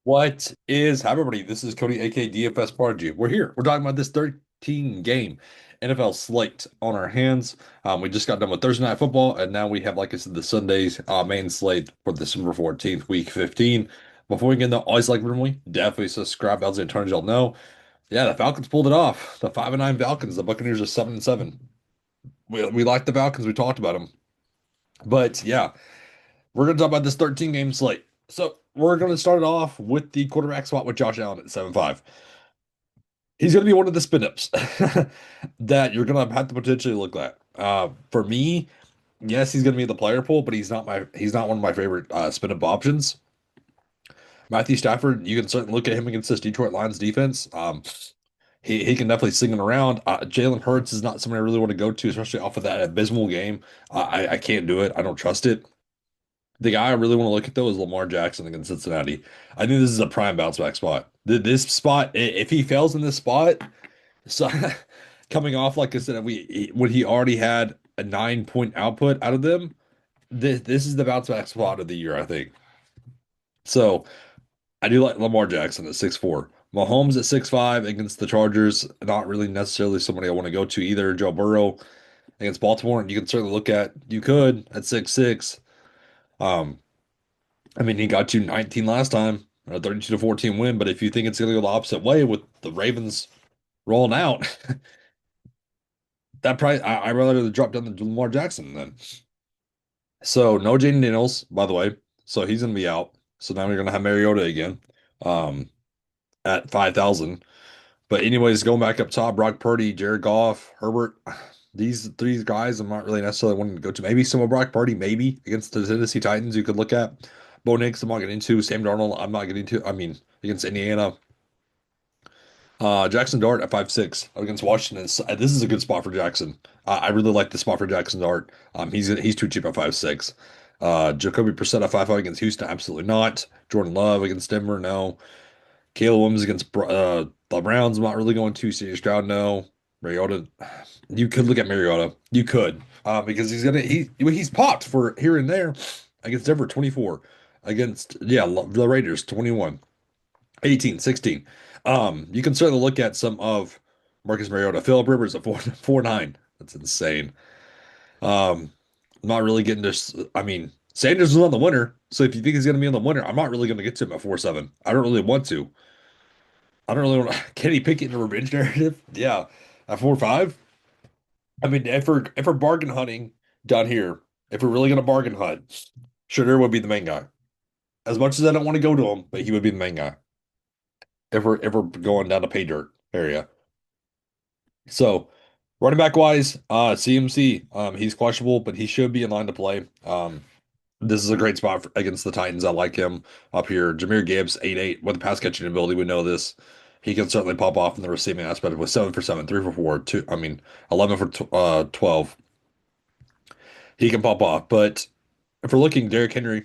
What is Hi everybody? This is Cody, aka DFS Prodigy. We're here. We're talking about this 13 game NFL slate on our hands. We just got done with Thursday night football, and now we have, like I said, the Sunday's main slate for December 14th, week 15. Before we get into always like normally, definitely subscribe as and turn y'all know. Yeah, the Falcons pulled it off. The 5-9 Falcons. The Buccaneers are 7-7. We like the Falcons. We talked about them. But yeah, we're gonna talk about this 13 game slate. So we're gonna start it off with the quarterback spot with Josh Allen at 7-5. He's gonna be one of the spin ups that you're gonna have to potentially look at. For me, yes, he's gonna be the player pool, but he's not one of my favorite spin up options. Matthew Stafford, you can certainly look at him against this Detroit Lions defense. He can definitely sling it around. Jalen Hurts is not someone I really want to go to, especially off of that abysmal game. I can't do it. I don't trust it. The guy I really want to look at though is Lamar Jackson against Cincinnati. I think this is a prime bounce back spot. This spot, if he fails in this spot, so coming off like I said, when he already had a 9 point output out of them, this is the bounce back spot of the year, I think. So I do like Lamar Jackson at 6'4". Mahomes at 6'5" against the Chargers, not really necessarily somebody I want to go to either. Joe Burrow against Baltimore, and you can certainly you could at 6'6". Um, I mean, he got you 19 last time, a 32-14 win. But if you think it's going to go the opposite way with the Ravens rolling out, that probably I'd rather drop down to Lamar Jackson then. So no Jaden Daniels, by the way. So he's going to be out. So now we're going to have Mariota again, um, at 5,000. But anyways, going back up top, Brock Purdy, Jared Goff, Herbert. These three guys I'm not really necessarily wanting to go to. Maybe some of Brock Purdy, maybe against the Tennessee Titans you could look at. Bo Nix, I'm not getting into. Sam Darnold, I'm not getting into. I mean, against Indiana. Jackson Dart at 5'6" against Washington. This is a good spot for Jackson. I really like the spot for Jackson Dart. He's too cheap at 5'6". Jacoby Brissett at 5'5" against Houston, absolutely not. Jordan Love against Denver, no. Caleb Williams against the Browns, I'm not really going to. CJ Stroud, no. Mariota, you could look at Mariota. You could, because he's popped for here and there against Denver, 24. Against, yeah, the Raiders, 21. 18, 16. You can certainly look at some of Marcus Mariota. Philip Rivers at 4.9. That's insane. I'm not really getting this. I mean, Sanders is on the winner. So if you think he's going to be on the winner, I'm not really going to get to him at 4.7. I don't really want to. I don't really want to. Can he pick it in a revenge narrative? Yeah. At 4.5. I mean, if we're bargain hunting down here, if we're really going to bargain hunt, Sugar would be the main guy. As much as I don't want to go to him, but he would be the main guy if we're going down the pay dirt area. So running back wise, CMC, he's questionable, but he should be in line to play. This is a great spot against the Titans. I like him up here. Jahmyr Gibbs, 8'8", with the pass catching ability. We know this. He can certainly pop off in the receiving aspect with 7 for 7, 3 for 4, 11 for 12. He can pop off. But if we're looking, Derrick Henry,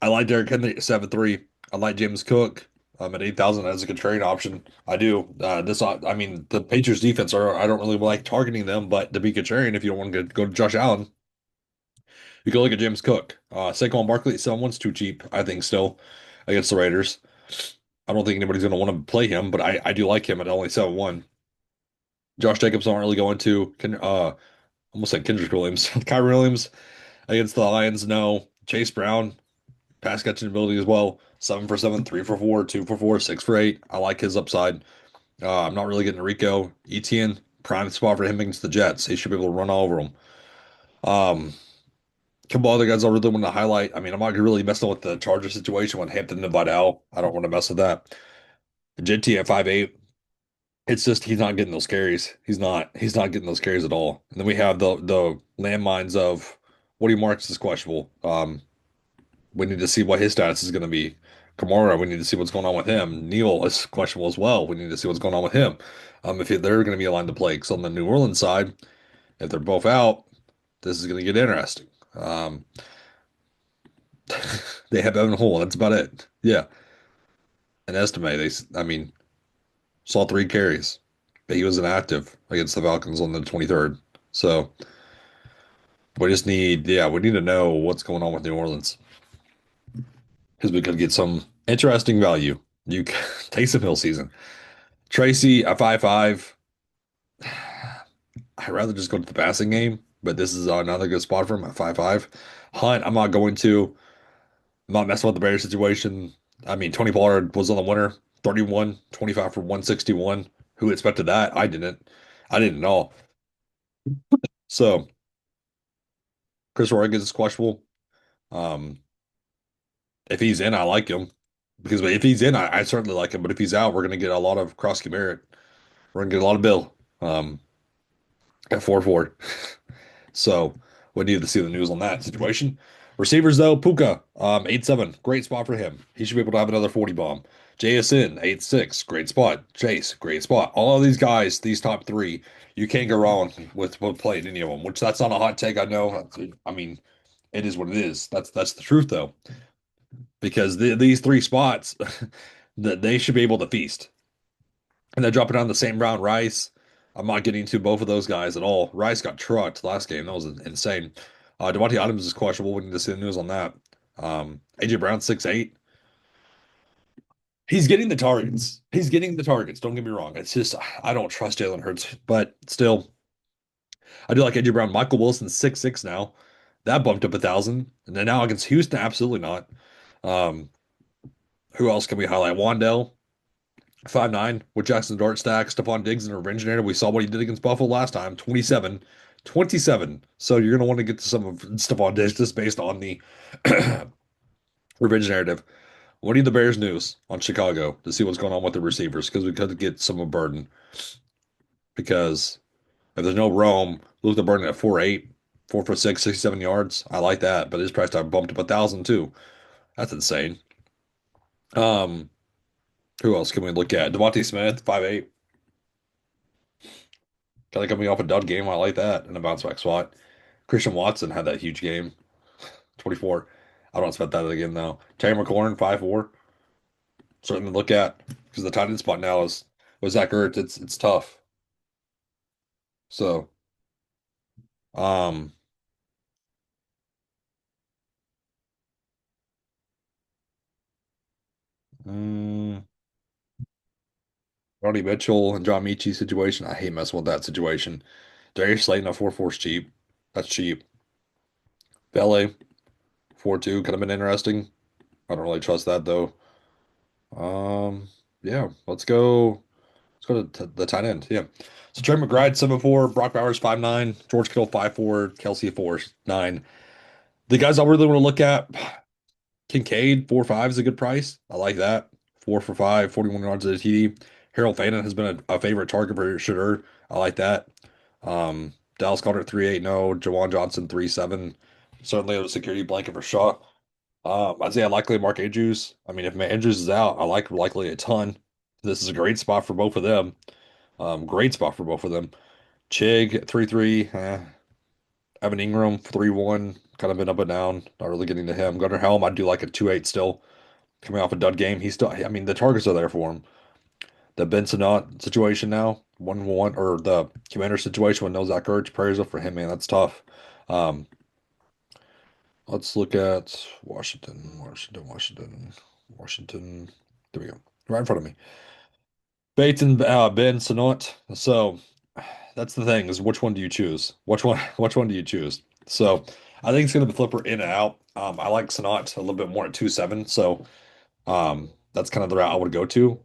I like Derrick Henry at 7'3". I like James Cook at 8,000 as a contrarian option. I do. I mean, the Patriots defense I don't really like targeting them, but to be contrarian, if you don't want to go to Josh Allen, you can look at James Cook. Saquon Barkley at 7-1's too cheap, I think, still against the Raiders. I don't think anybody's going to want to play him, but I do like him at only 7-1. Josh Jacobs, I don't really go into. Almost like Kendrick Williams. Kyrie Williams against the Lions, no. Chase Brown, pass catching ability as well. 7 for 7, 3 for 4, 2 for 4, 6 for 8. I like his upside. I'm not really getting Rico. ETN, prime spot for him against the Jets. He should be able to run all over them. Um, couple other guys I really want to highlight. I mean, I'm not really messing with the Charger situation with Hampton and Vidal. I don't want to mess with that. JT at 5'8". It's just he's not getting those carries. He's not getting those carries at all. And then we have the landmines of Woody Marks is questionable. We need to see what his status is going to be. Kamara, we need to see what's going on with him. Neal is questionable as well. We need to see what's going on with him. If they're going to be aligned to play. Because on the New Orleans side, if they're both out, this is going to get interesting. They have Evan Hull. That's about it. Yeah, an estimate. I mean, saw 3 carries, but he was inactive against the Falcons on the 23rd. So we need to know what's going on with New Orleans because we could get some Interesting value. You take some Hill season. Tracy at 5'5". I'd rather just go to the passing game, but this is another good spot for him at 5'5". Hunt, I'm not going to. I'm not messing with the Bears situation. I mean, Tony Pollard was on the winner, 31, 25 for 161. Who expected that? I didn't. I didn't know. So Chris Rodriguez is questionable. Um, if he's in, I like him because if he's in, I certainly like him. But if he's out, we're gonna get a lot of Krosky Barrett. We're gonna get a lot of Bill at 4-4. So we need to see the news on that situation. Receivers though, Puka, 8-7, great spot for him. He should be able to have another 40 bomb. JSN, 8-6, great spot. Chase, great spot. All of these guys, these top three, you can't go wrong with playing any of them. Which that's not a hot take, I know. I mean, it is what it is. That's the truth though, because these three spots, that they should be able to feast. And they're dropping down the same round. Rice. I'm not getting to both of those guys at all. Rice got trucked last game. That was insane. Devontae Adams is questionable. We need to see the news on that. AJ Brown 6'8". He's getting the targets. He's getting the targets. Don't get me wrong. It's just I don't trust Jalen Hurts, but still, I do like AJ Brown. Michael Wilson 6'6" now. That bumped up 1,000. And then now against Houston, absolutely not. Um, who else can we highlight? Wandell 5'9" with Jackson Dart stack, Stephon Diggs and Revenge Narrative. We saw what he did against Buffalo last time, 27. 27. So you're going to want to get to some of Stephon Diggs just based on the Revenge Narrative. What do you the Bears news on Chicago to see what's going on with the receivers? Because we could get some of Burden. Because if there's no Rome, Luke the Burden at 4'8", 4'6", 67 yards. I like that, but his price tag bumped up 1,000 too. That's insane. Um, who else can we look at? Devontae Smith, 5'8". Kind of coming off a dud game. I like that in a bounce back spot. Christian Watson had that huge game, 24. I don't expect that again though. Terry McLaurin, 5'4". Certainly look at because the tight end spot now is with Zach Ertz. It's tough. So um mm, Rodney Mitchell and John Michie situation. I hate messing with that situation. Darius Slayton at 4-4 is cheap. That's cheap. Valet 4-2 could have been interesting. I don't really trust that though. Um yeah, let's go to the tight end. Yeah. So Trey McBride 7'4", Brock Bowers 5'9", George Kittle 5'4", Kelsey 4'9". The guys I really want to look at, Kincaid 4'5" is a good price. I like that. 4 for 5, 41 yards at a TD. Harold Fannin has been a favorite target for Shedeur. I like that. Dallas Goedert 3.8, no. Jawan Johnson 3.7. Certainly a security blanket for Shaw. Isaiah Likely, Mark Andrews. I mean, if Andrews is out, I like Likely a ton. This is a great spot for both of them. Great spot for both of them. Chig 3-3. Evan Ingram 3-1. Kind of been up and down. Not really getting to him. Gunnar Helm, I do like a 2-8 still. Coming off a dud game. He's still, I mean, the targets are there for him. The Benson Not situation now, 1-1, or the Commander situation with no Zach Ertz. Prayers up for him, man. That's tough. Um, let's look at Washington. There we go. Right in front of me. Bates and Ben Sonot. So that's the thing is which one do you choose? Which one do you choose? So I think it's gonna be flipper in and out. I like Sonot a little bit more at 2-7. So that's kind of the route I would go to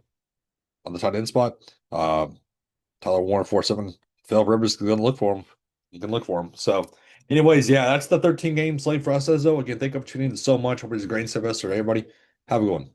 on the tight end spot. Tyler Warren 4-7. Phil Rivers is gonna look for him. You can look for him. So anyways, yeah, that's the 13 game slate for us as though. Again, thank you for tuning in so much. Hope it's a great semester, everybody. Have a good one.